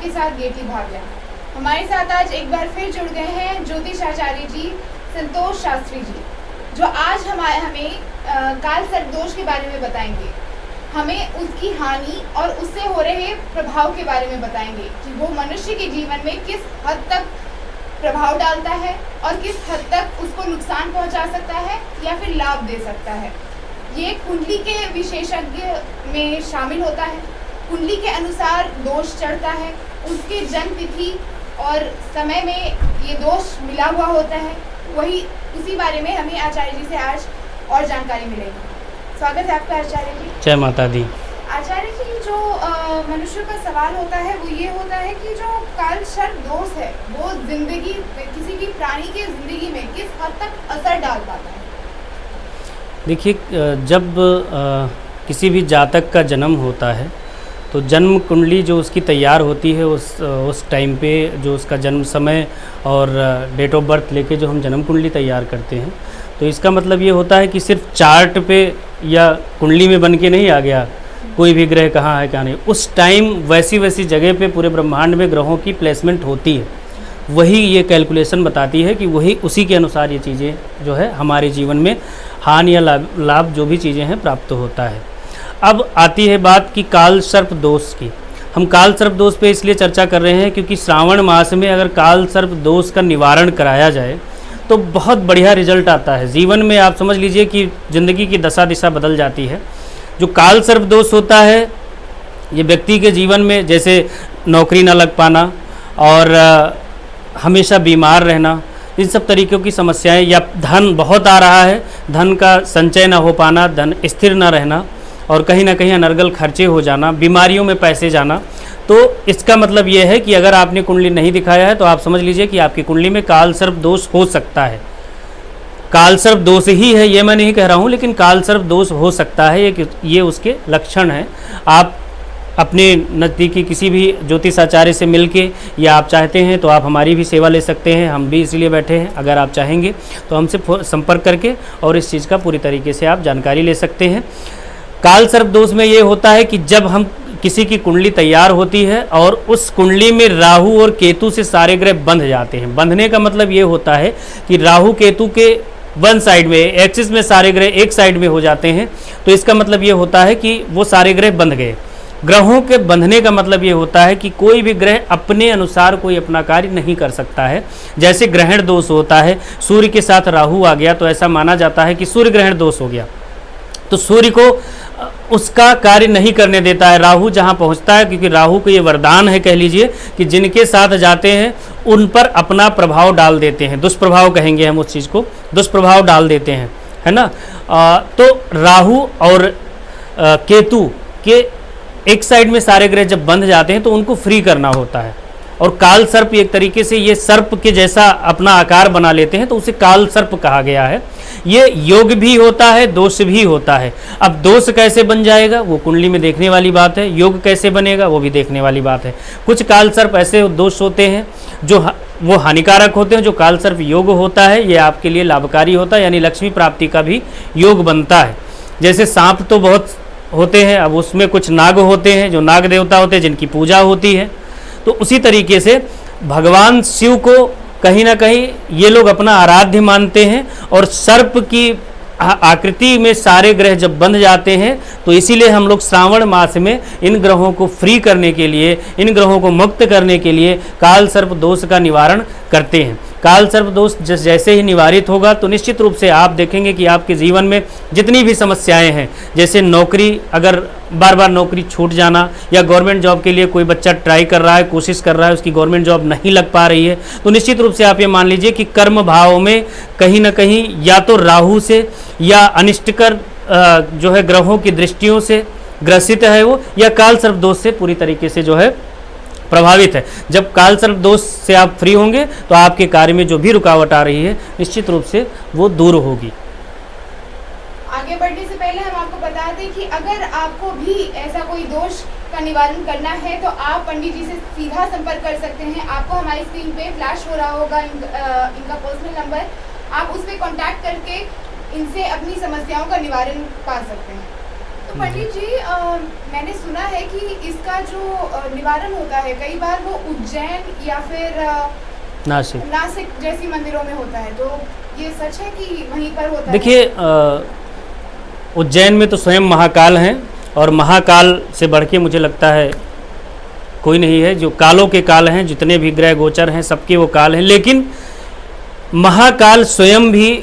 आपके साथ गेटी भाव्या। हमारे साथ आज एक बार फिर जुड़ गए हैं ज्योतिष आचार्य जी संतोष शास्त्री जी, जो आज हमें काल सर्प दोष के बारे में बताएंगे। हमें उसकी हानि और उससे हो रहे प्रभाव के बारे में बताएंगे कि वो मनुष्य के जीवन में किस हद तक प्रभाव डालता है और किस हद तक उसको नुकसान पहुंचा सकता है या फिर लाभ दे सकता है। ये कुंडली के विशेषज्ञ में शामिल होता है। कुंडली के अनुसार दोष चढ़ता है, उसके जन्म तिथि और समय में ये दोष मिला हुआ होता है। वही उसी बारे में हमें आचार्य जी से आज और जानकारी मिलेगी। स्वागत है आपका आचार्य जी। जय माता दी। आचार्य जी, जो मनुष्य का सवाल होता है वो ये होता है कि जो काल सर्प दोष है वो जिंदगी, किसी भी प्राणी के जिंदगी में किस हद तक असर डाल पाता है? देखिए, जब किसी भी जातक का जन्म होता है तो जन्म कुंडली जो उसकी तैयार होती है उस टाइम पे जो उसका जन्म समय और डेट ऑफ बर्थ लेके जो हम जन्म कुंडली तैयार करते हैं, तो इसका मतलब ये होता है कि सिर्फ चार्ट पे या कुंडली में बन के नहीं आ गया कोई भी ग्रह कहाँ है क्या नहीं। उस टाइम वैसी जगह पे पूरे ब्रह्मांड में ग्रहों की प्लेसमेंट होती है। वही ये कैलकुलेशन बताती है कि वही उसी के अनुसार ये चीज़ें जो है हमारे जीवन में हानि या लाभ जो भी चीज़ें हैं प्राप्त होता है। अब आती है बात कि काल सर्प दोष की। हम काल सर्प दोष पे इसलिए चर्चा कर रहे हैं क्योंकि श्रावण मास में अगर काल सर्प दोष का निवारण कराया जाए तो बहुत बढ़िया रिजल्ट आता है। जीवन में आप समझ लीजिए कि ज़िंदगी की दशा दिशा बदल जाती है। जो काल सर्प दोष होता है ये व्यक्ति के जीवन में जैसे नौकरी ना लग पाना और हमेशा बीमार रहना, इन सब तरीक़ों की समस्याएं, या धन बहुत आ रहा है, धन का संचय ना हो पाना, धन स्थिर ना रहना और कहीं ना कहीं अनर्गल खर्चे हो जाना, बीमारियों में पैसे जाना, तो इसका मतलब ये है कि अगर आपने कुंडली नहीं दिखाया है तो आप समझ लीजिए कि आपकी कुंडली में काल सर्प दोष हो सकता है। काल सर्प दोष ही है ये मैं नहीं कह रहा हूँ, लेकिन काल सर्प दोष हो सकता है, ये उसके लक्षण हैं। आप अपने नज़दीकी किसी भी ज्योतिष आचार्य से मिलके, या आप चाहते हैं तो आप हमारी भी सेवा ले सकते हैं। हम भी इसलिए बैठे हैं, अगर आप चाहेंगे तो हमसे संपर्क करके और इस चीज़ का पूरी तरीके से आप जानकारी ले सकते हैं। काल सर्प दोष में ये होता है कि जब हम किसी की कुंडली तैयार होती है और उस कुंडली में राहु और केतु से सारे ग्रह बंध जाते हैं। बंधने का मतलब ये होता है कि राहु केतु के वन साइड में, एक्सिस में सारे ग्रह एक साइड में हो जाते हैं, तो इसका मतलब ये होता है कि वो सारे ग्रह बंध गए। ग्रहों के बंधने का मतलब ये होता है कि कोई भी ग्रह अपने अनुसार कोई अपना कार्य नहीं कर सकता है। जैसे ग्रहण दोष होता है, सूर्य के साथ राहु आ गया तो ऐसा माना जाता है कि सूर्य ग्रहण दोष हो गया, तो सूर्य को उसका कार्य नहीं करने देता है। राहु जहाँ पहुँचता है, क्योंकि राहु को ये वरदान है, कह लीजिए कि जिनके साथ जाते हैं उन पर अपना प्रभाव डाल देते हैं, दुष्प्रभाव कहेंगे हम उस चीज़ को, दुष्प्रभाव डाल देते हैं, है ना। तो राहु और केतु के एक साइड में सारे ग्रह जब बंध जाते हैं तो उनको फ्री करना होता है। और काल सर्प एक तरीके से ये सर्प के जैसा अपना आकार बना लेते हैं, तो उसे काल सर्प कहा गया है। ये योग भी होता है, दोष भी होता है। अब दोष कैसे बन जाएगा वो कुंडली में देखने वाली बात है, योग कैसे बनेगा वो भी देखने वाली बात है। कुछ काल सर्प ऐसे दोष होते हैं जो वो हानिकारक होते हैं। जो काल सर्प योग होता है ये आपके लिए लाभकारी होता है, यानी लक्ष्मी प्राप्ति का भी योग बनता है। जैसे सांप तो बहुत होते हैं, अब उसमें कुछ नाग होते हैं जो नाग देवता होते हैं जिनकी पूजा होती है। तो उसी तरीके से भगवान शिव को कहीं ना कहीं ये लोग अपना आराध्य मानते हैं, और सर्प की आकृति में सारे ग्रह जब बंध जाते हैं तो इसीलिए हम लोग श्रावण मास में इन ग्रहों को फ्री करने के लिए, इन ग्रहों को मुक्त करने के लिए काल सर्प दोष का निवारण करते हैं। काल सर्प दोष जैसे ही निवारित होगा तो निश्चित रूप से आप देखेंगे कि आपके जीवन में जितनी भी समस्याएं हैं, जैसे नौकरी, अगर बार बार नौकरी छूट जाना, या गवर्नमेंट जॉब के लिए कोई बच्चा ट्राई कर रहा है, कोशिश कर रहा है, उसकी गवर्नमेंट जॉब नहीं लग पा रही है, तो निश्चित रूप से आप ये मान लीजिए कि कर्म भाव में कहीं ना कहीं या तो राहु से या अनिष्टकर जो है ग्रहों की दृष्टियों से ग्रसित है वो, या काल सर्प दोष से पूरी तरीके से जो है प्रभावित है। जब काल सर्प दोष से आप फ्री होंगे तो आपके कार्य में जो भी रुकावट आ रही है निश्चित रूप से वो दूर होगी। आगे बढ़ने से पहले हम आपको बता दें कि अगर आपको भी ऐसा कोई दोष का निवारण करना है तो आप पंडित जी से सीधा संपर्क कर सकते हैं। आपको हमारी स्क्रीन पे फ्लैश हो रहा होगा इनका पर्सनल नंबर, आप उस पर कॉन्टैक्ट करके इनसे अपनी समस्याओं का निवारण पा सकते हैं। तो पंडित जी मैंने सुना है कि इसका जो निवारण होता है कई बार वो उज्जैन या फिर नासिक जैसी मंदिरों में होता है, तो ये सच है कि वहीं पर होता है? देखिए उज्जैन में तो स्वयं महाकाल हैं, और महाकाल से बढ़ के मुझे लगता है कोई नहीं है। जो कालों के काल हैं, जितने भी ग्रह गोचर हैं सबके वो काल हैं, लेकिन महाकाल स्वयं भी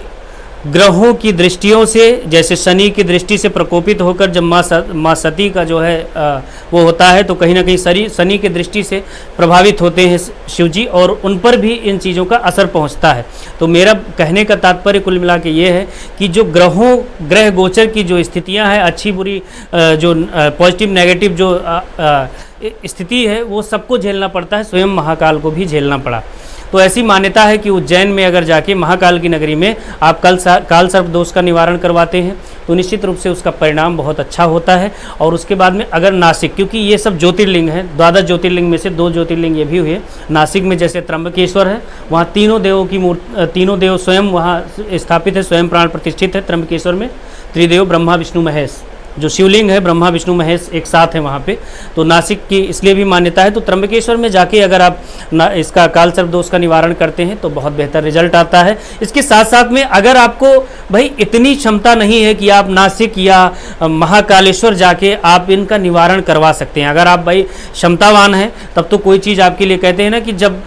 ग्रहों की दृष्टियों से, जैसे शनि की दृष्टि से प्रकोपित होकर जब माँ सती का जो है वो होता है, तो कहीं ना कहीं शनि की दृष्टि से प्रभावित होते हैं शिव जी, और उन पर भी इन चीज़ों का असर पहुंचता है। तो मेरा कहने का तात्पर्य कुल मिला के ये है कि जो ग्रह गोचर की जो स्थितियां हैं, अच्छी बुरी जो पॉजिटिव नेगेटिव जो स्थिति है, वो सबको झेलना पड़ता है, स्वयं महाकाल को भी झेलना पड़ा। तो ऐसी मान्यता है कि उज्जैन में अगर जाके महाकाल की नगरी में आप काल सर्प दोष का निवारण करवाते हैं तो निश्चित रूप से उसका परिणाम बहुत अच्छा होता है। और उसके बाद में अगर नासिक, क्योंकि ये सब ज्योतिर्लिंग है, 12 ज्योतिर्लिंग में से 2 ज्योतिर्लिंग ये भी हुए। नासिक में जैसे त्र्यंबकेश्वर है, वहाँ तीनों देवों की तीनों देव स्वयं वहाँ स्थापित है, स्वयं प्राण प्रतिष्ठित है। त्र्यंबकेश्वर में त्रिदेव ब्रह्मा विष्णु महेश, जो शिवलिंग है ब्रह्मा विष्णु महेश एक साथ है वहाँ पे। तो नासिक की इसलिए भी मान्यता है। तो त्र्यंबकेश्वर में जाके अगर आप इसका काल सर्प दोष का निवारण करते हैं तो बहुत बेहतर रिजल्ट आता है। इसके साथ साथ में अगर आपको भाई इतनी क्षमता नहीं है कि आप नासिक या महाकालेश्वर जाके आप इनका निवारण करवा सकते हैं, अगर आप भाई क्षमतावान हैं, तब तो कोई चीज़ आपके लिए कहते हैं ना कि जब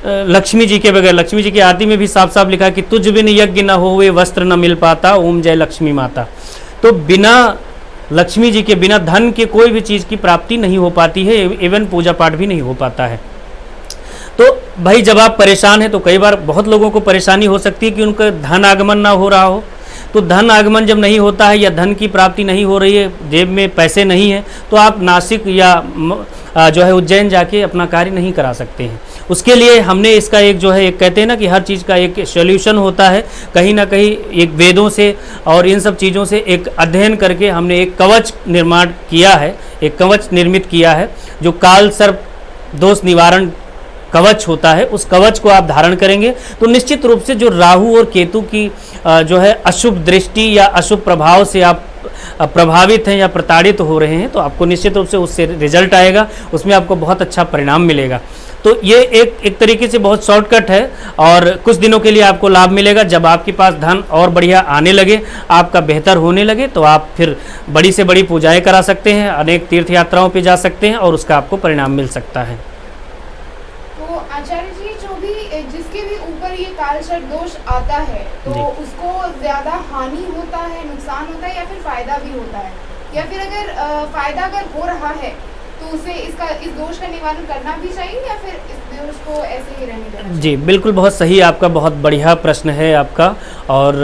लक्ष्मी जी के बगैर, लक्ष्मी जी की आरती में भी साफ साफ लिखा कि तुझ बिन यज्ञ न होवे वस्त्र न मिल पाता, ओम जय लक्ष्मी माता। तो बिना लक्ष्मी जी के, बिना धन के कोई भी चीज़ की प्राप्ति नहीं हो पाती है, इवन पूजा पाठ भी नहीं हो पाता है। तो भाई जब आप परेशान हैं तो कई बार बहुत लोगों को परेशानी हो सकती है कि उनका धन आगमन ना हो रहा हो। तो धन आगमन जब नहीं होता है या धन की प्राप्ति नहीं हो रही है, जेब में पैसे नहीं है, तो आप नासिक या जो है उज्जैन जाके अपना कार्य नहीं करा सकते हैं। उसके लिए हमने इसका एक जो है, एक कहते हैं ना कि हर चीज़ का एक सॉल्यूशन होता है, कहीं ना कहीं एक वेदों से और इन सब चीज़ों से एक अध्ययन करके हमने एक कवच निर्माण किया है, एक कवच निर्मित किया है जो काल सर्प दोष निवारण कवच होता है। उस कवच को आप धारण करेंगे तो निश्चित रूप से जो राहु और केतु की जो है अशुभ दृष्टि या अशुभ प्रभाव से आप प्रभावित हैं या प्रताड़ित हो रहे हैं, तो आपको निश्चित रूप से उससे रिजल्ट आएगा, उसमें आपको बहुत अच्छा परिणाम मिलेगा। तो ये एक तरीके से बहुत शॉर्टकट है और कुछ दिनों के लिए आपको लाभ मिलेगा। जब आपके पास धन और बढ़िया आने लगे, आपका बेहतर होने लगे, तो आप फिर बड़ी से बड़ी पूजाएं करा सकते हैं, अनेक तीर्थ यात्राओं पे जा सकते हैं और उसका आपको परिणाम मिल सकता है। तो आचार्य जी, जो भी जिसके भी ऊपर ये काल सर्प दोष आता है तो उसको ज़्यादा हानि होता है, नुकसान होता है या फिर फायदा भी होता है, या फिर अगर फायदा अगर हो रहा है तो उसे इस दोष का निवारण करना भी चाहिए या फिर इस दोष को ऐसे ही रहने देना चाहिए? जी बिल्कुल, बहुत सही, आपका बहुत बढ़िया प्रश्न है आपका, और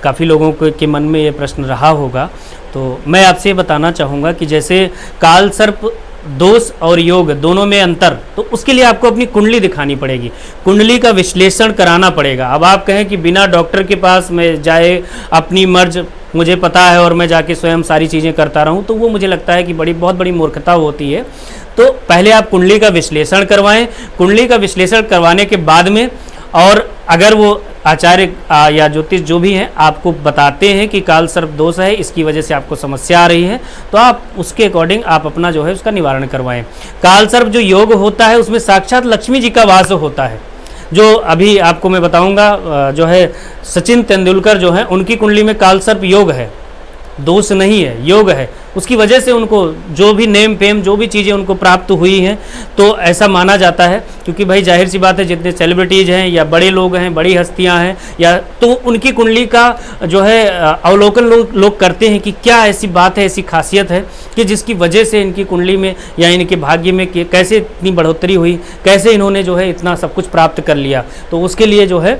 काफ़ी लोगों के मन में ये प्रश्न रहा होगा। तो मैं आपसे बताना चाहूँगा कि जैसे काल सर्प दोष और योग दोनों में अंतर, तो उसके लिए आपको अपनी कुंडली दिखानी पड़ेगी, कुंडली का विश्लेषण कराना पड़ेगा। अब आप कहें कि बिना डॉक्टर के पास मैं जाए, अपनी मर्ज मुझे पता है और मैं जाके स्वयं सारी चीज़ें करता रहूं, तो वो मुझे लगता है कि बहुत बड़ी मूर्खता होती है। तो पहले आप कुंडली का विश्लेषण करवाएं। कुंडली का विश्लेषण करवाने के बाद में, और अगर वो आचार्य या ज्योतिष जो भी हैं आपको बताते हैं कि काल सर्प दोष है, इसकी वजह से आपको समस्या आ रही है, तो आप उसके अकॉर्डिंग आप अपना जो है उसका निवारण करवाएं। काल सर्प जो योग होता है उसमें साक्षात लक्ष्मी जी का वास होता है। जो अभी आपको मैं बताऊंगा, जो है सचिन तेंदुलकर जो है, उनकी कुंडली में काल सर्प योग है, दोष नहीं है, योग है। उसकी वजह से उनको जो भी नेम फेम जो भी चीज़ें उनको प्राप्त हुई हैं, तो ऐसा माना जाता है। क्योंकि भाई जाहिर सी बात है, जितने सेलिब्रिटीज़ हैं या बड़े लोग हैं, बड़ी हस्तियां हैं, या तो उनकी कुंडली का जो है अवलोकन लोग करते हैं कि क्या ऐसी बात है, ऐसी खासियत है कि जिसकी वजह से इनकी कुंडली में या इनके भाग्य में कैसे इतनी बढ़ोतरी हुई, कैसे इन्होंने जो है इतना सब कुछ प्राप्त कर लिया। तो उसके लिए जो है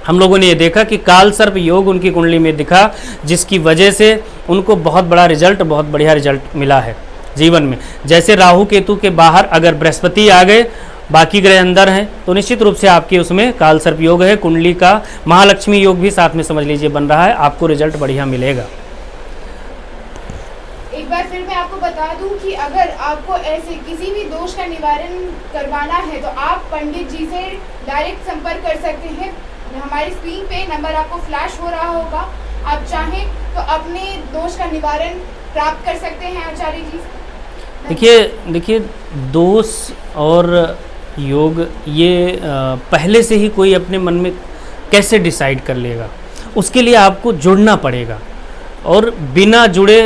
हम लोगों ने ये देखा कि काल सर्प योग उनकी कुंडली में दिखा, जिसकी वजह से उनको बहुत बड़ा रिजल्ट, बहुत बढ़िया रिजल्ट मिला है जीवन में। जैसे राहु केतु के बाहर अगर बृहस्पति आ गए, बाकी ग्रह अंदर हैं, तो निश्चित रूप से आपके उसमें काल सर्प योग है। कुंडली का महालक्ष्मी योग भी साथ में समझ लीजिए बन रहा है, आपको रिजल्ट बढ़िया मिलेगा। एक बार फिर मैं आपको बता दूं कि अगर आपको ऐसे किसी भी दोष का निवारण करवाना है तो आप पंडित जी से डायरेक्ट संपर्क कर सकते हैं। हमारी स्क्रीन पे नंबर आपको फ्लैश हो रहा होगा, आप चाहें तो अपने दोष का निवारण प्राप्त कर सकते हैं आचार्य जी। देखिए दोष और योग ये पहले से ही कोई अपने मन में कैसे डिसाइड कर लेगा, उसके लिए आपको जुड़ना पड़ेगा, और बिना जुड़े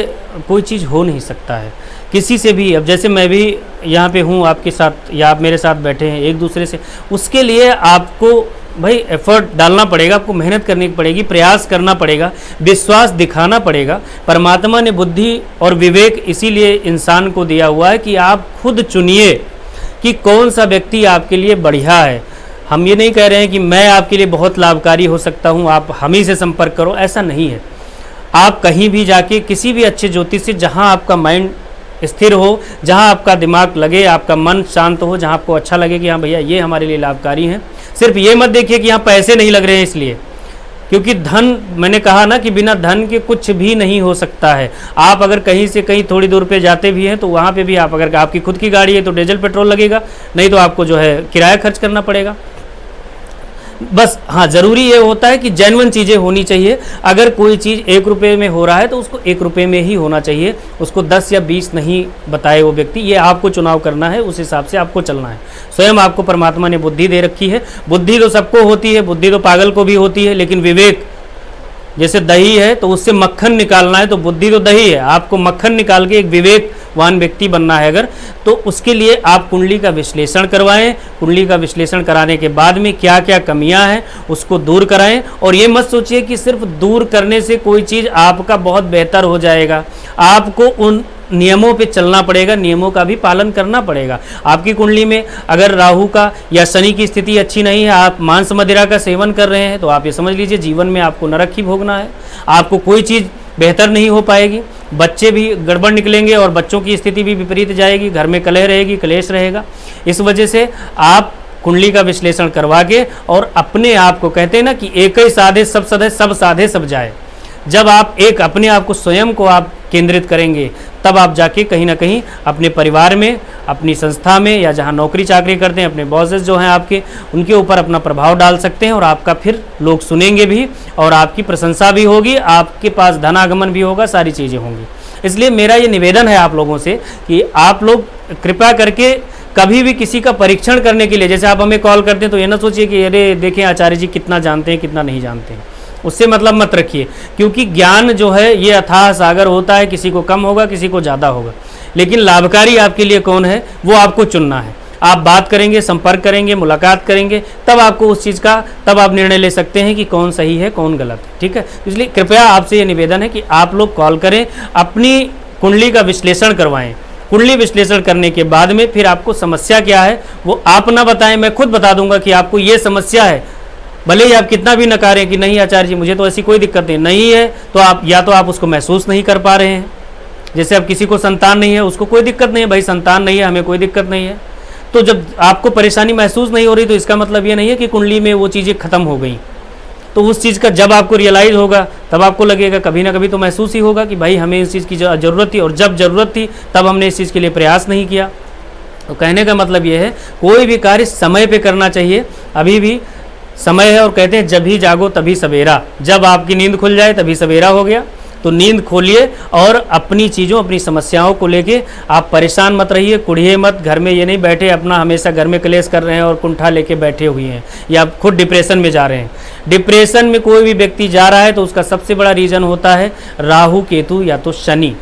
कोई चीज़ हो नहीं सकता है किसी से भी। अब जैसे मैं भी यहाँ पे हूँ आपके साथ, या आप मेरे साथ बैठे हैं एक दूसरे से, उसके लिए आपको भाई एफर्ट डालना पड़ेगा, आपको मेहनत करनी पड़ेगी, प्रयास करना पड़ेगा, विश्वास दिखाना पड़ेगा। परमात्मा ने बुद्धि और विवेक इसीलिए इंसान को दिया हुआ है कि आप खुद चुनिए कि कौन सा व्यक्ति आपके लिए बढ़िया है। हम ये नहीं कह रहे हैं कि मैं आपके लिए बहुत लाभकारी हो सकता हूँ, आप हम ही से संपर्क करो, ऐसा नहीं है। आप कहीं भी जाके किसी भी अच्छे ज्योतिष से, जहाँ आपका माइंड स्थिर हो, जहाँ आपका दिमाग लगे, आपका मन शांत हो, जहाँ आपको अच्छा लगे कि हाँ भैया ये हमारे लिए लाभकारी हैं। सिर्फ ये मत देखिए कि यहाँ पैसे नहीं लग रहे हैं इसलिए, क्योंकि धन, मैंने कहा ना कि बिना धन के कुछ भी नहीं हो सकता है। आप अगर कहीं से कहीं थोड़ी दूर पे जाते भी हैं तो वहाँ पे भी आप, अगर आपकी खुद की गाड़ी है तो डीजल पेट्रोल लगेगा, नहीं तो आपको जो है किराया खर्च करना पड़ेगा। बस हाँ, ज़रूरी ये होता है कि जेन्युइन चीज़ें होनी चाहिए। अगर कोई चीज़ 1 रुपये में हो रहा है तो उसको 1 रुपये में ही होना चाहिए, उसको 10 या 20 नहीं बताए वो व्यक्ति। ये आपको चुनाव करना है, उस हिसाब से आपको चलना है। स्वयं आपको परमात्मा ने बुद्धि दे रखी है। बुद्धि तो सबको होती है, बुद्धि तो पागल को भी होती है, लेकिन विवेक, जैसे दही है तो उससे मक्खन निकालना है, तो बुद्धि तो दही है, आपको मक्खन निकाल के एक विवेकवान व्यक्ति बनना है अगर, तो उसके लिए आप कुंडली का विश्लेषण करवाएं। कुंडली का विश्लेषण कराने के बाद में क्या क्या कमियां हैं उसको दूर कराएं। और ये मत सोचिए कि सिर्फ दूर करने से कोई चीज़ आपका बहुत बेहतर हो जाएगा। आपको उन नियमों पे चलना पड़ेगा, नियमों का भी पालन करना पड़ेगा। आपकी कुंडली में अगर राहु का या शनि की स्थिति अच्छी नहीं है, आप मांस मदिरा का सेवन कर रहे हैं, तो आप ये समझ लीजिए जीवन में आपको नरक ही भोगना है। आपको कोई चीज़ बेहतर नहीं हो पाएगी, बच्चे भी गड़बड़ निकलेंगे और बच्चों की स्थिति भी विपरीत जाएगी, घर में कलह रहेगी, क्लेश रहेगा। इस वजह से आप कुंडली का विश्लेषण करवा के और अपने आप को, कहते हैं ना कि एक ही साधे सब सधे, सब साधे सब जाए। जब आप एक अपने आप को, स्वयं को आप केंद्रित करेंगे, तब आप जाके कहीं ना कहीं अपने परिवार में, अपनी संस्था में, या जहाँ नौकरी चाकरी करते हैं अपने बॉसेस जो हैं आपके, उनके ऊपर अपना प्रभाव डाल सकते हैं। और आपका फिर लोग सुनेंगे भी और आपकी प्रशंसा भी होगी, आपके पास धनागमन भी होगा, सारी चीज़ें होंगी। इसलिए मेरा ये निवेदन है आप लोगों से कि आप लोग कृपया करके कभी भी किसी का परीक्षण करने के लिए, जैसे आप हमें कॉल करते हैं तो ये ना सोचिए कि अरे देखें आचार्य जी कितना जानते हैं कितना नहीं जानते हैं, उससे मतलब मत रखिए। क्योंकि ज्ञान जो है ये अथाह सागर होता है, किसी को कम होगा किसी को ज़्यादा होगा, लेकिन लाभकारी आपके लिए कौन है वो आपको चुनना है। आप बात करेंगे, संपर्क करेंगे, मुलाकात करेंगे, तब आपको उस चीज़ का, तब आप निर्णय ले सकते हैं कि कौन सही है कौन गलत है। ठीक है, इसलिए कृपया आपसे ये निवेदन है कि आप लोग कॉल करें, अपनी कुंडली का विश्लेषण करवाएं। कुंडली विश्लेषण करने के बाद में फिर आपको समस्या क्या है वो आप ना बताएं, मैं खुद बता दूंगा कि आपको ये समस्या है। भले ही आप कितना भी नकारें कि नहीं आचार्य जी मुझे तो ऐसी कोई दिक्कत नहीं है, तो आप या तो आप उसको महसूस नहीं कर पा रहे हैं। जैसे अब किसी को संतान नहीं है, उसको कोई दिक्कत नहीं है, भाई संतान नहीं है हमें कोई दिक्कत नहीं है। तो जब आपको परेशानी महसूस नहीं हो रही तो इसका मतलब ये नहीं है कि कुंडली में वो चीज़ें खत्म हो गई। तो उस चीज़ का जब आपको रियलाइज़ होगा तब आपको लगेगा, कभी ना कभी तो महसूस ही होगा कि भाई हमें इस चीज़ की ज़रूरत थी, और जब ज़रूरत थी तब हमने इस चीज़ के लिए प्रयास नहीं किया। तो कहने का मतलब ये है कोई भी कार्य समय पे करना चाहिए। अभी भी समय है, और कहते हैं जब ही जागो तभी सवेरा। जब आपकी नींद खुल जाए तभी सवेरा हो गया। तो नींद खोलिए और अपनी चीज़ों, अपनी समस्याओं को लेके आप परेशान मत रहिए, कुढ़िए मत। घर में ये नहीं बैठे अपना हमेशा घर में क्लेश कर रहे हैं और कुंठा लेके बैठे हुए हैं, या आप खुद डिप्रेशन में जा रहे हैं। डिप्रेशन में कोई भी व्यक्ति जा रहा है तो उसका सबसे बड़ा रीज़न होता है राहु केतु या तो शनि।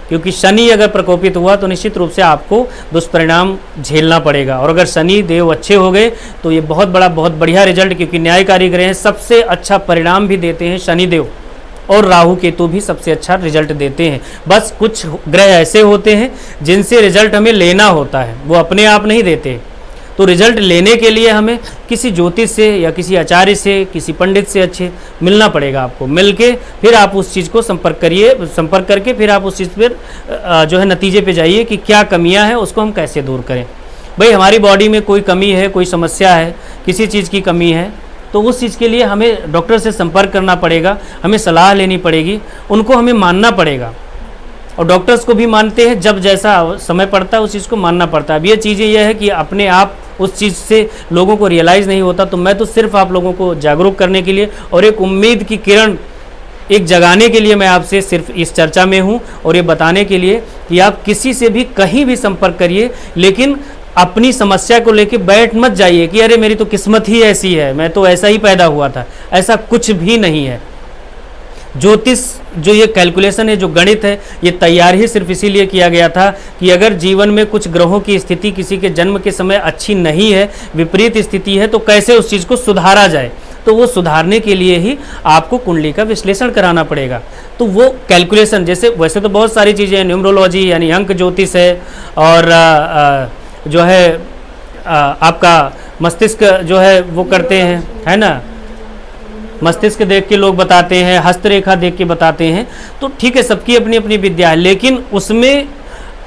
क्योंकि शनि अगर प्रकोपित हुआ तो निश्चित रूप से आपको दुष्परिणाम झेलना पड़ेगा। और अगर शनि देव अच्छे हो गए तो ये बहुत बढ़िया रिजल्ट, क्योंकि न्यायकारी ग्रह हैं, सबसे अच्छा परिणाम भी देते हैं शनि देव, और राहु केतु भी सबसे अच्छा रिजल्ट देते हैं। बस कुछ ग्रह ऐसे होते हैं जिनसे रिजल्ट हमें लेना होता है, वो अपने आप नहीं देते। तो रिजल्ट लेने के लिए हमें किसी ज्योतिष से या किसी आचार्य से, किसी पंडित से अच्छे मिलना पड़ेगा। आपको मिल के फिर आप उस चीज़ को संपर्क करके फिर आप उस चीज़ पर जो है नतीजे पे जाइए कि क्या कमियां हैं, उसको हम कैसे दूर करें। भाई हमारी बॉडी में कोई कमी है, कोई समस्या है, किसी चीज़ की कमी है, तो उस चीज़ के लिए हमें डॉक्टर से संपर्क करना पड़ेगा, हमें सलाह लेनी पड़ेगी, उनको हमें मानना पड़ेगा। और डॉक्टर्स को भी मानते हैं, जब जैसा समय पड़ता है उस चीज़ को मानना पड़ता है। अब ये चीज़ें यह है कि अपने आप उस चीज़ से लोगों को रियलाइज़ नहीं होता। तो मैं तो सिर्फ आप लोगों को जागरूक करने के लिए और एक उम्मीद की किरण एक जगाने के लिए मैं आपसे सिर्फ इस चर्चा में हूँ, और ये बताने के लिए कि आप किसी से भी कहीं भी संपर्क करिए, लेकिन अपनी समस्या को लेके बैठ मत जाइए कि अरे मेरी तो किस्मत ही ऐसी है, मैं तो ऐसा ही पैदा हुआ था। ऐसा कुछ भी नहीं है। ज्योतिष जो ये कैलकुलेशन है, जो गणित है, ये तैयार ही सिर्फ इसीलिए किया गया था कि अगर जीवन में कुछ ग्रहों की स्थिति किसी के जन्म के समय अच्छी नहीं है, विपरीत स्थिति है, तो कैसे उस चीज़ को सुधारा जाए। तो वो सुधारने के लिए ही आपको कुंडली का विश्लेषण कराना पड़ेगा। तो वो कैलकुलेशन, जैसे वैसे तो बहुत सारी चीज़ें हैं, न्यूमरोलॉजी यानी अंक ज्योतिष है, और जो है आपका मस्तिष्क जो है वो करते हैं, है ना, मस्तिष्क देख के लोग बताते हैं, हस्तरेखा देख के बताते हैं। तो ठीक है, सबकी अपनी अपनी विद्या है, लेकिन उसमें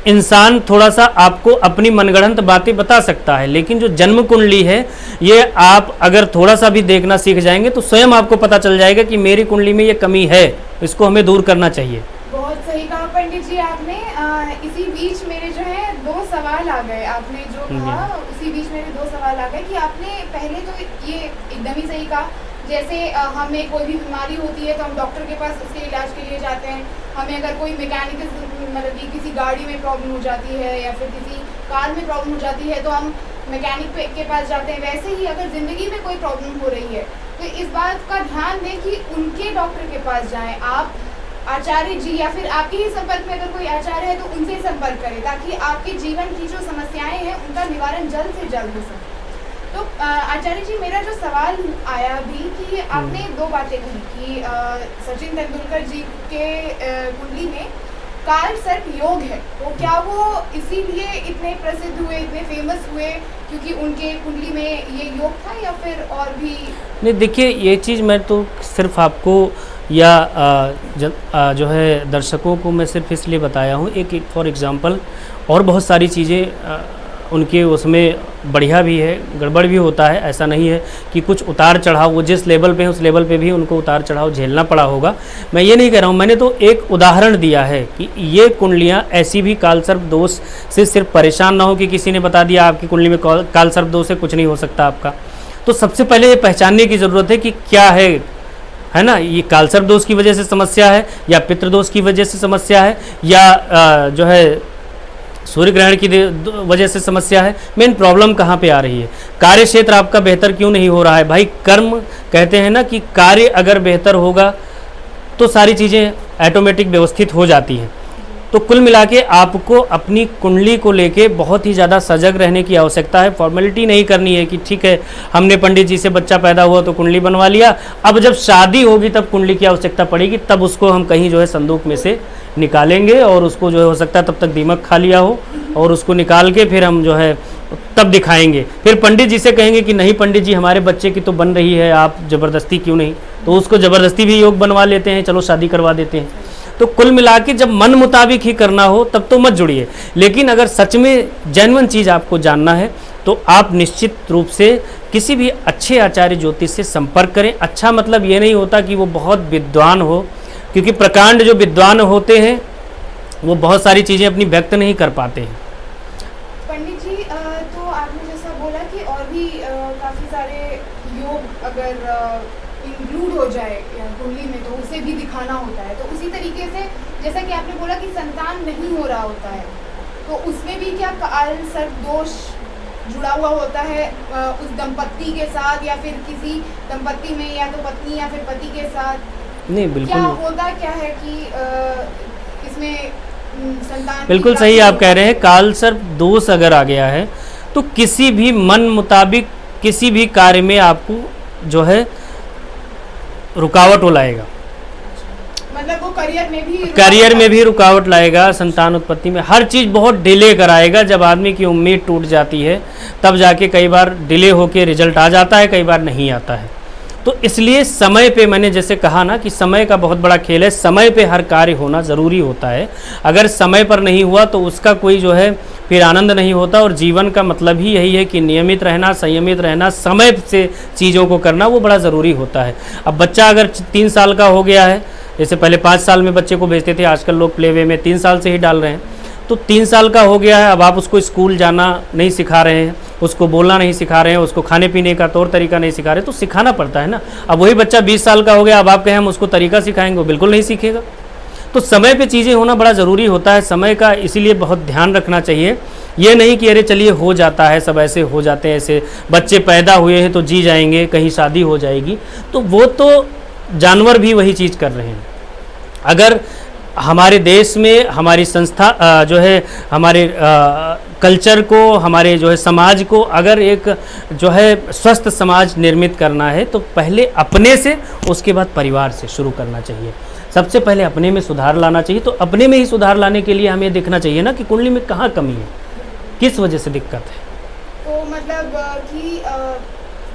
इंसान थोड़ा सा आपको अपनी मनगढ़ंत बातें बता सकता है। लेकिन जो जन्म कुंडली है, ये आप अगर थोड़ा सा भी देखना सीख जाएंगे तो स्वयं आपको पता चल जाएगा कि मेरी कुंडली में ये कमी है, इसको हमें दूर करना चाहिए। बहुत सही कहा पंडित जी आपने। इसी बीच मेरे जो है 2 सवाल आ गए। आपने जो कहा उसी बीच मेरे 2 सवाल आ गए कि आपने पहले तो ये एकदम ही सही कहा, जैसे हमें कोई भी बीमारी होती है तो हम डॉक्टर के पास उसके इलाज के लिए जाते हैं। हमें अगर कोई मैकेनिकल मतलब कि किसी गाड़ी में प्रॉब्लम हो जाती है या फिर किसी कार में प्रॉब्लम हो जाती है तो हम मैकेनिक के पास जाते हैं। वैसे ही अगर ज़िंदगी में कोई प्रॉब्लम हो रही है तो इस बात का ध्यान दें कि उनके डॉक्टर के पास जाएं। आप आचार्य जी या फिर आपके ही संपर्क में अगर कोई आचार्य है तो उनसे संपर्क करें, ताकि आपके जीवन की जो समस्याएं हैं उनका निवारण जल्द से जल्द हो सके। तो आचार्य जी, मेरा जो सवाल आया भी कि आपने 2 बातें कही कि सचिन तेंदुलकर जी के कुंडली में काल सर्प योग है, तो क्या वो इसीलिए इतने प्रसिद्ध हुए, इतने फेमस हुए क्योंकि उनके कुंडली में ये योग था, या फिर और भी? नहीं, देखिए, ये चीज़ मैं तो सिर्फ आपको या जो है दर्शकों को मैं सिर्फ इसलिए बताया हूँ, एक फॉर एग्ज़ाम्पल और बहुत सारी चीज़ें उनके उसमें बढ़िया भी है, गड़बड़ भी होता है। ऐसा नहीं है कि कुछ उतार चढ़ाव, वो जिस लेवल पे है उस लेवल पे भी उनको उतार चढ़ाव झेलना पड़ा होगा। मैं ये नहीं कह रहा हूँ, मैंने तो एक उदाहरण दिया है कि ये कुंडलियाँ ऐसी भी कालसर्प दोष से सिर्फ परेशान ना हो कि किसी ने बता दिया आपकी कुंडली में कालसर्प दोष है, कुछ नहीं हो सकता आपका। तो सबसे पहले ये पहचानने की ज़रूरत है कि क्या है ना, ये कालसर्प दोष की वजह से समस्या है, या पितृदोष की वजह से समस्या है, या जो है सूर्य ग्रहण की वजह से समस्या है। मेन प्रॉब्लम कहाँ पे आ रही है? कार्य क्षेत्र आपका बेहतर क्यों नहीं हो रहा है? भाई, कर्म कहते हैं ना कि कार्य अगर बेहतर होगा तो सारी चीज़ें ऑटोमेटिक व्यवस्थित हो जाती हैं। तो कुल मिला के आपको अपनी कुंडली को लेके बहुत ही ज़्यादा सजग रहने की आवश्यकता है। फॉर्मेलिटी नहीं करनी है कि ठीक है, हमने पंडित जी से बच्चा पैदा हुआ तो कुंडली बनवा लिया, अब जब शादी होगी तब कुंडली की आवश्यकता पड़ेगी, तब उसको हम कहीं जो है संदूक में से निकालेंगे, और उसको जो है हो सकता है तब तक दीमक खा लिया हो, और उसको निकाल के फिर हम जो है तब दिखाएंगे। फिर पंडित जी से कहेंगे कि नहीं पंडित जी, हमारे बच्चे की तो बन रही है, आप ज़बरदस्ती क्यों नहीं, तो उसको ज़बरदस्ती भी योग बनवा लेते हैं, चलो शादी करवा देते हैं। तो कुल मिला के जब मन मुताबिक ही करना हो तब तो मत जुड़िए। लेकिन अगर सच में जेन्युइन चीज़ आपको जानना है तो आप निश्चित रूप से किसी भी अच्छे आचार्य ज्योतिष से संपर्क करें। अच्छा मतलब ये नहीं होता कि वो बहुत विद्वान हो, क्योंकि प्रकांड जो विद्वान होते हैं वो बहुत सारी चीज़ें अपनी व्यक्त नहीं कर पाते हैं। पंडित जी, तो आपने जैसा बोला कि और भी काफ़ी सारे योग अगर इंक्लूड हो जाए कुंडली में तो उसे भी दिखाना होता है। तो उसी तरीके से जैसा कि आपने बोला कि संतान नहीं हो रहा होता है, तो उसमें भी क्या काल सर्प दोष जुड़ा हुआ होता है उस दंपत्ति के साथ, या फिर किसी दंपत्ति में या तो पत्नी या फिर पति के साथ? नहीं, बिल्कुल क्या होता क्या है कि इसमें संतान? बिल्कुल सही आप कह रहे हैं। काल सर्प दोष अगर आ गया है तो किसी भी मन मुताबिक किसी भी कार्य में आपको जो है रुकावट लाएगा। मतलब वो करियर में भी रुकावट लाएगा, संतान उत्पत्ति में, हर चीज़ बहुत डिले कराएगा। जब आदमी की उम्मीद टूट जाती है तब जाके कई बार डिले होके रिजल्ट आ जाता है, कई बार नहीं आता है। तो इसलिए समय पे, मैंने जैसे कहा ना कि समय का बहुत बड़ा खेल है, समय पे हर कार्य होना ज़रूरी होता है। अगर समय पर नहीं हुआ तो उसका कोई जो है फिर आनंद नहीं होता। और जीवन का मतलब ही यही है कि नियमित रहना, संयमित रहना, समय से चीज़ों को करना वो बड़ा ज़रूरी होता है। अब बच्चा अगर 3 साल का हो गया है, जैसे पहले 5 साल में बच्चे को भेजते थे, आजकल लोग प्ले वे में 3 साल से ही डाल रहे हैं। तो 3 साल का हो गया है, अब आप उसको स्कूल जाना नहीं सिखा रहे हैं, उसको बोलना नहीं सिखा रहे हैं, उसको खाने पीने का तौर तरीका नहीं सिखा रहे, तो सिखाना पड़ता है ना। अब वही बच्चा 20 साल का हो गया, अब आप कहें हम उसको तरीका सिखाएंगे, वो बिल्कुल नहीं सीखेगा। तो समय पे चीज़ें होना बड़ा ज़रूरी होता है, समय का इसीलिए बहुत ध्यान रखना चाहिए। ये नहीं कि अरे चलिए हो जाता है, सब ऐसे हो जाते हैं, ऐसे बच्चे पैदा हुए हैं तो जी जाएंगे, कहीं शादी हो जाएगी, तो वो तो जानवर भी वही चीज़ कर रहे हैं। अगर हमारे देश में हमारी संस्था जो है हमारे कल्चर को, हमारे जो है समाज को अगर एक जो है स्वस्थ समाज निर्मित करना है तो पहले अपने से, उसके बाद परिवार से शुरू करना चाहिए। सबसे पहले अपने में सुधार लाना चाहिए। तो अपने में ही सुधार लाने के लिए हमें देखना चाहिए ना कि कुंडली में कहाँ कमी है, किस वजह से दिक्कत है। तो मतलब कि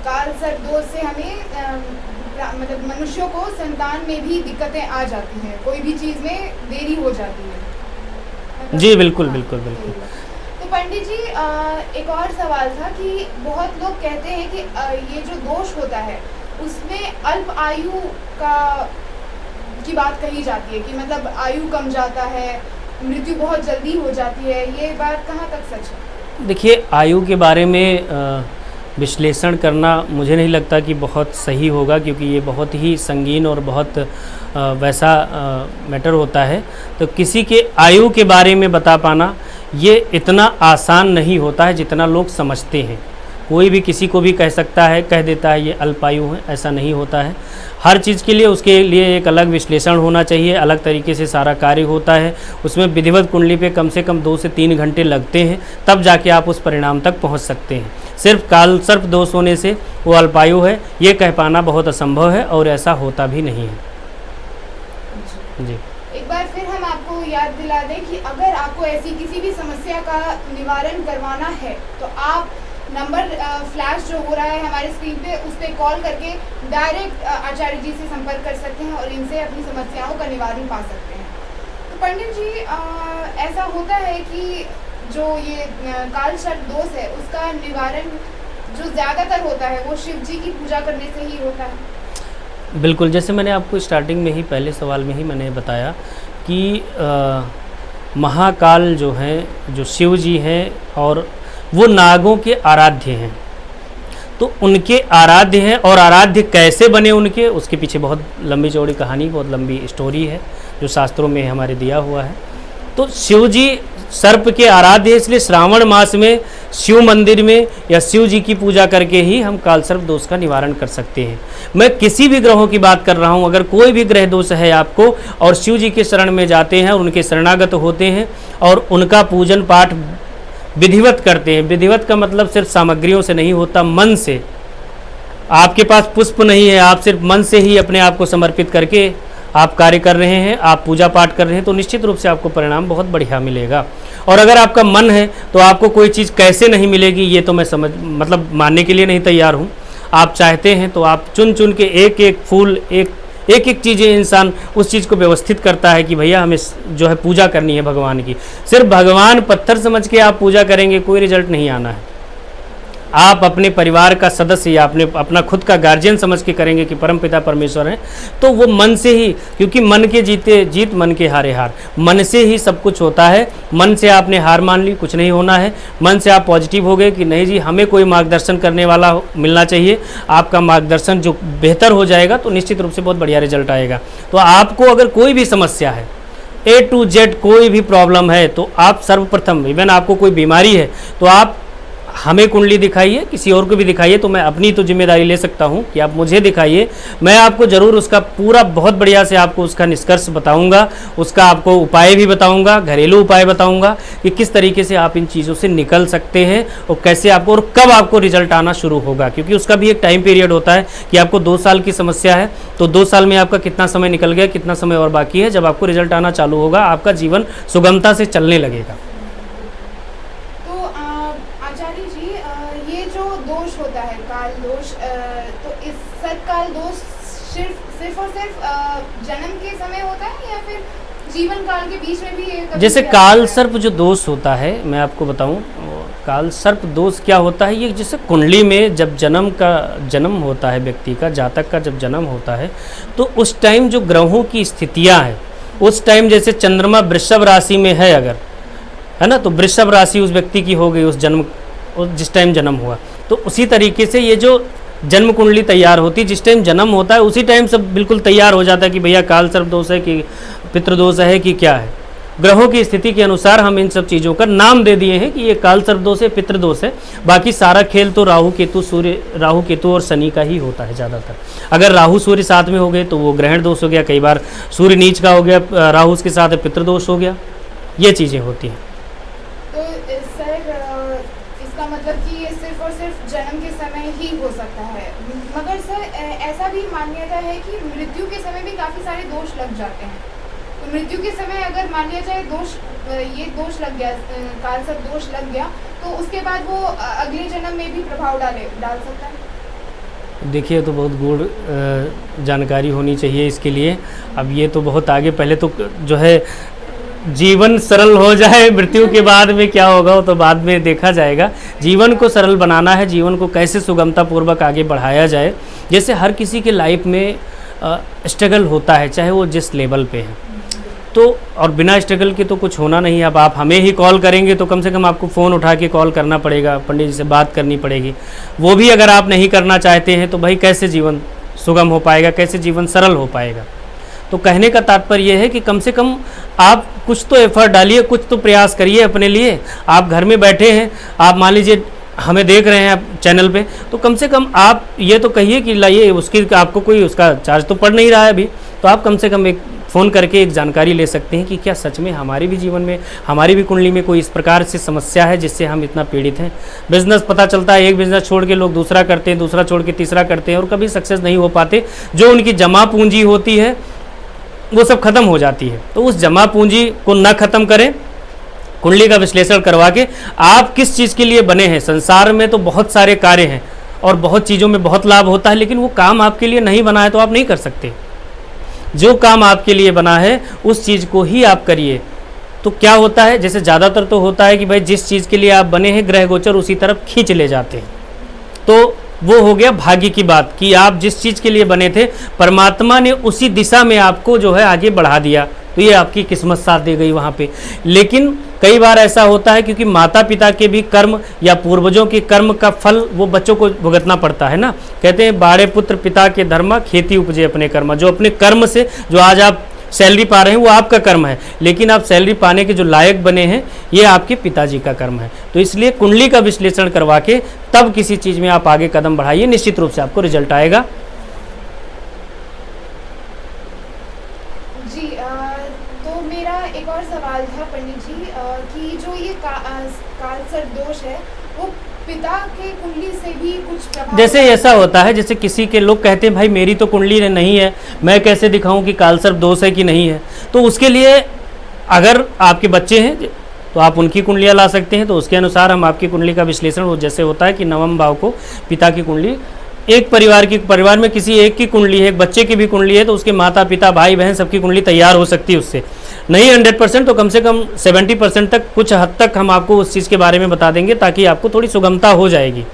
काल सर्प दोष से हमें मतलब मनुष्यों को संतान में भी दिक्कतें आ जाती हैं, कोई भी चीज़ में देरी हो जाती है। मतलब, जी बिल्कुल हाँ, बिल्कुल बिल्कुल। तो पंडित जी एक और सवाल था कि बहुत लोग कहते हैं कि ये जो दोष होता है उसमें अल्प आयु की बात कही जाती है कि मतलब आयु कम जाता है, मृत्यु बहुत जल्दी हो जाती है, ये बात कहाँ तक सच है? देखिए, आयु के बारे में विश्लेषण करना मुझे नहीं लगता कि बहुत सही होगा, क्योंकि ये बहुत ही संगीन और बहुत वैसा मैटर होता है। तो किसी के आयु के बारे में बता पाना ये इतना आसान नहीं होता है जितना लोग समझते हैं। कोई भी किसी को भी कह सकता है, कह देता है ये अल्पायु है, ऐसा नहीं होता है। हर चीज़ के लिए उसके लिए एक अलग विश्लेषण होना चाहिए, अलग तरीके से सारा कार्य होता है। उसमें विधिवत कुंडली पे कम से कम 2 से 3 घंटे लगते हैं, तब जाके आप उस परिणाम तक पहुंच सकते हैं। सिर्फ काल सर्प दोष होने से वो अल्पायु है ये कह पाना बहुत असंभव है, और ऐसा होता भी नहीं है। जी, एक बार फिर हम आपको याद दिला दें कि अगर आपको ऐसी किसी भी समस्या का निवारण करवाना है तो आप नंबर फ्लैश जो हो रहा है हमारे स्क्रीन पे, उस पर कॉल करके डायरेक्ट आचार्य जी से संपर्क कर सकते हैं और इनसे अपनी समस्याओं का निवारण पा सकते हैं। तो पंडित जी ऐसा होता है कि जो ये काल सर्प दोष है उसका निवारण जो ज़्यादातर होता है वो शिव जी की पूजा करने से ही होता है? बिल्कुल, जैसे मैंने आपको स्टार्टिंग में ही पहले सवाल में ही मैंने बताया कि महाकाल जो हैं, जो शिव जी हैं और वो नागों के आराध्य हैं, तो उनके आराध्य हैं। और आराध्य कैसे बने उनके, उसके पीछे बहुत लंबी चौड़ी कहानी, बहुत लंबी स्टोरी है जो शास्त्रों में हमारे दिया हुआ है। तो शिव जी सर्प के आराध्य, इसलिए श्रावण मास में शिव मंदिर में या शिव जी की पूजा करके ही हम काल सर्प दोष का निवारण कर सकते हैं। मैं किसी भी ग्रहों की बात कर रहा हूँ, अगर कोई भी ग्रह दोष है आपको और शिव जी के शरण में जाते हैं और उनके शरणागत होते हैं और उनका पूजन पाठ विधिवत करते हैं। विधिवत का मतलब सिर्फ सामग्रियों से नहीं होता, मन से। आपके पास पुष्प नहीं है, आप सिर्फ मन से ही अपने आप को समर्पित करके आप कार्य कर रहे हैं, आप पूजा पाठ कर रहे हैं, तो निश्चित रूप से आपको परिणाम बहुत बढ़िया मिलेगा। और अगर आपका मन है तो आपको कोई चीज़ कैसे नहीं मिलेगी ये तो मैं मतलब मानने के लिए नहीं तैयार हूँ। आप चाहते हैं तो आप चुन चुन के एक एक फूल, एक एक चीज़ें इंसान उस चीज़ को व्यवस्थित करता है कि भैया हमें जो है पूजा करनी है भगवान की। सिर्फ भगवान पत्थर समझ के आप पूजा करेंगे, कोई रिजल्ट नहीं आना है। आप अपने परिवार का सदस्य या अपना खुद का गार्जियन समझ के करेंगे कि परमपिता परमेश्वर हैं, तो वो मन से ही, क्योंकि मन के जीते जीत, मन के हारे हार, मन से ही सब कुछ होता है। मन से आपने हार मान ली, कुछ नहीं होना है। मन से आप पॉजिटिव हो गए कि नहीं जी हमें कोई मार्गदर्शन करने वाला मिलना चाहिए, आपका मार्गदर्शन जो बेहतर हो जाएगा तो निश्चित रूप से बहुत बढ़िया रिजल्ट आएगा। तो आपको अगर कोई भी समस्या है, A to Z कोई भी प्रॉब्लम है, तो आप सर्वप्रथम, इवन आपको कोई बीमारी है तो आप हमें कुंडली दिखाइए, किसी और को भी दिखाइए। तो मैं अपनी तो जिम्मेदारी ले सकता हूं कि आप मुझे दिखाइए, मैं आपको ज़रूर उसका पूरा बहुत बढ़िया से आपको उसका निष्कर्ष बताऊंगा, उसका आपको उपाय भी बताऊंगा, घरेलू उपाय बताऊंगा कि किस तरीके से आप इन चीज़ों से निकल सकते हैं और कैसे आपको और कब आपको रिजल्ट आना शुरू होगा। क्योंकि उसका भी एक टाइम पीरियड होता है कि आपको 2 साल की समस्या है तो 2 साल में आपका कितना समय निकल गया, कितना समय और बाकी है। जब आपको रिजल्ट आना चालू होगा आपका जीवन सुगमता से चलने लगेगा। होता है काल दोष, तो इस सर्पकाल दोष सिर्फ और सिर्फ जन्म के समय होता है या फिर जीवन काल के बीच में भी? जैसे काल सर्प जो दोष होता है, मैं आपको बताऊं, काल सर्प दोष क्या होता है। ये जैसे कुंडली में जब जन्म होता है व्यक्ति का, जातक का जब जन्म होता है, तो उस टाइम जो ग्रहों की स्थितियां हैं, उस टाइम जैसे चंद्रमा वृषभ राशि में है अगर, है ना, तो वृषभ राशि उस व्यक्ति की हो गई उस जन्म जिस टाइम जन्म हुआ। तो उसी तरीके से ये जो जन्म कुंडली तैयार होती है, जिस टाइम जन्म होता है उसी टाइम सब बिल्कुल तैयार हो जाता है कि भैया काल सर्प दोष है कि पितृदोष है कि क्या है। ग्रहों की स्थिति के अनुसार हम इन सब चीज़ों का नाम दे दिए हैं कि ये काल सर्प दोष है, पितृदोष है। बाकी सारा खेल तो राहु केतु और शनि का ही होता है ज़्यादातर। अगर राहु सूर्य साथ में हो गए तो वो ग्रहण दोष हो गया, कई बार सूर्य नीच का हो गया, राहु उसके साथ पितृदोष हो गया, ये चीज़ें होती हैं। तो सर इसका मतलब कि ये सिर्फ और सिर्फ जन्म के समय ही हो सकता है, मगर सर ऐसा भी मान्यता है कि मृत्यु के समय भी काफ़ी सारे दोष लग जाते हैं। तो मृत्यु के समय अगर मान लिया जाए ये दोष लग गया, काल सर्प दोष लग गया, तो उसके बाद वो अगले जन्म में भी प्रभाव डाल सकता है। देखिए तो बहुत गूढ़ जानकारी होनी चाहिए इसके लिए। अब ये तो बहुत आगे, पहले तो जो है जीवन सरल हो जाए, मृत्यु के बाद में क्या होगा वो तो बाद में देखा जाएगा। जीवन को सरल बनाना है, जीवन को कैसे सुगमता पूर्वक आगे बढ़ाया जाए। जैसे हर किसी के लाइफ में स्ट्रगल होता है, चाहे वो जिस लेवल पे है, तो और बिना स्ट्रगल के तो कुछ होना नहीं है। अब आप हमें ही कॉल करेंगे तो कम से कम आपको फ़ोन उठा के कॉल करना पड़ेगा, पंडित जी से बात करनी पड़ेगी। वो भी अगर आप नहीं करना चाहते हैं तो भाई कैसे जीवन सुगम हो पाएगा, कैसे जीवन सरल हो पाएगा। तो कहने का तात्पर्य यह है कि कम से कम आप कुछ तो एफर्ट डालिए, कुछ तो प्रयास करिए अपने लिए। आप घर में बैठे हैं, आप मान लीजिए हमें देख रहे हैं आप चैनल पे, तो कम से कम आप ये तो कहिए कि लाइए, उसकी आपको कोई उसका चार्ज तो पड़ नहीं रहा है अभी, तो आप कम से कम एक फ़ोन करके एक जानकारी ले सकते हैं कि क्या सच में हमारे भी जीवन में, हमारी भी कुंडली में कोई इस प्रकार से समस्या है जिससे हम इतना पीड़ित हैं। बिज़नेस पता चलता है, एक बिज़नेस छोड़ के लोग दूसरा करते हैं, दूसरा छोड़ के तीसरा करते हैं और कभी सक्सेस नहीं हो पाते। जो उनकी जमा पूंजी होती है वो सब खत्म हो जाती है। तो उस जमा पूंजी को न खत्म करें, कुंडली का विश्लेषण करवा के आप किस चीज़ के लिए बने हैं। संसार में तो बहुत सारे कार्य हैं और बहुत चीज़ों में बहुत लाभ होता है, लेकिन वो काम आपके लिए नहीं बना है तो आप नहीं कर सकते। जो काम आपके लिए बना है उस चीज़ को ही आप करिए। तो क्या होता है, जैसे ज़्यादातर तो होता है कि भाई जिस चीज़ के लिए आप बने हैं ग्रह गोचर उसी तरफ खींच ले जाते हैं। तो वो हो गया भाग्य की बात कि आप जिस चीज़ के लिए बने थे परमात्मा ने उसी दिशा में आपको जो है आगे बढ़ा दिया, तो ये आपकी किस्मत साथ दे गई वहाँ पे। लेकिन कई बार ऐसा होता है क्योंकि माता पिता के भी कर्म या पूर्वजों के कर्म का फल वो बच्चों को भुगतना पड़ता है ना। कहते हैं बाड़े पुत्र पिता के धर्मा, खेती उपजे अपने कर्म। जो अपने कर्म से जो आज आप सैलरी पा रहे हैं वो आपका कर्म है, लेकिन आप सैलरी पाने के जो लायक बने हैं ये आपके पिताजी का कर्म है। तो इसलिए कुंडली का विश्लेषण करवा के तब किसी चीज़ में आप आगे कदम बढ़ाइए, निश्चित रूप से आपको रिजल्ट आएगा। जी तो मेरा एक और सवाल था पंडित जी कि जो ये काल सर्प दोष है वो पिता के कुंडली से भी कुछ प्रभाव, जैसे ऐसा होता है जैसे किसी के लोग कहते हैं भाई मेरी तो कुंडली नहीं है, मैं कैसे दिखाऊं कि काल सर्प दोष है कि नहीं है। तो उसके लिए अगर आपके बच्चे हैं तो आप उनकी कुंडलियाँ ला सकते हैं, तो उसके अनुसार हम आपकी कुंडली का विश्लेषण, वो जैसे होता है कि नवम भाव को पिता की कुंडली, एक परिवार में किसी एक की कुंडली है, एक बच्चे की भी कुंडली है, तो उसके माता पिता भाई बहन सबकी कुंडली तैयार हो सकती है उससे। नहीं 100% तो कम से कम 70% तक, कुछ हद तक हम आपको उस चीज़ के बारे में बता देंगे ताकि आपको थोड़ी सुगमता हो जाएगी।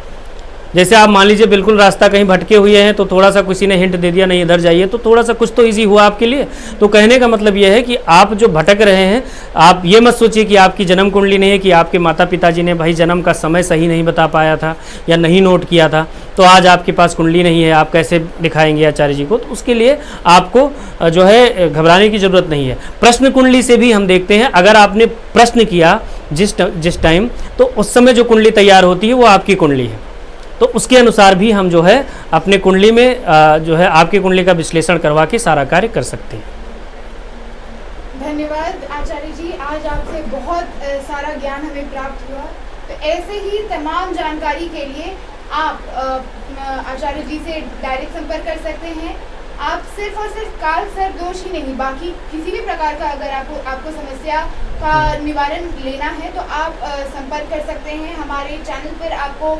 जैसे आप मान लीजिए बिल्कुल रास्ता कहीं भटके हुए हैं तो थोड़ा सा किसी ने हिंट दे दिया नहीं इधर जाइए, तो थोड़ा सा कुछ तो इजी हुआ आपके लिए। तो कहने का मतलब यह है कि आप जो भटक रहे हैं, आप ये मत सोचिए कि आपकी जन्म कुंडली नहीं है, कि आपके माता पिताजी ने भाई जन्म का समय सही नहीं बता पाया था या नहीं नोट किया था तो आज आपके पास कुंडली नहीं है, आप कैसे दिखाएंगे आचार्य जी को। तो उसके लिए आपको जो है घबराने की ज़रूरत नहीं है। प्रश्न कुंडली से भी हम देखते हैं, अगर आपने प्रश्न किया जिस टाइम, तो उस समय जो कुंडली तैयार होती है वो आपकी कुंडली है। तो उसके अनुसार भी हम जो है अपने कुंडली में जो है आपकी कुंडली का विश्लेषण करवा के सारा कार्य कर सकते हैं। धन्यवाद आचार्य जी, आज आपसे बहुत सारा ज्ञान हमें प्राप्त हुआ। तो ऐसे ही तमाम जानकारी के लिए आप आचार्य जी से डायरेक्ट संपर्क कर सकते हैं। आप सिर्फ और सिर्फ काल सर्प दोष ही नहीं, बाकी किसी भी प्रकार का अगर आपको समस्या का निवारण लेना है तो आप संपर्क कर सकते हैं। हमारे चैनल पर आपको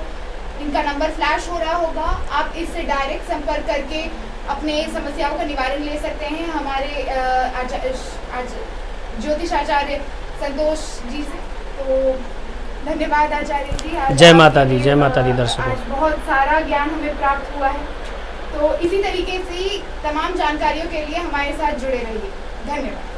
इनका नंबर फ्लैश हो रहा होगा, आप इससे डायरेक्ट संपर्क करके अपने समस्याओं का निवारण ले सकते हैं हमारे ज्योतिष आचार्य संतोष जी से। तो धन्यवाद आचार्य जी। जय माता दी, जय माता दी दर्शकों। आज बहुत सारा ज्ञान हमें प्राप्त हुआ है। तो इसी तरीके से तमाम जानकारियों के लिए हमारे साथ जुड़े रहिए। धन्यवाद।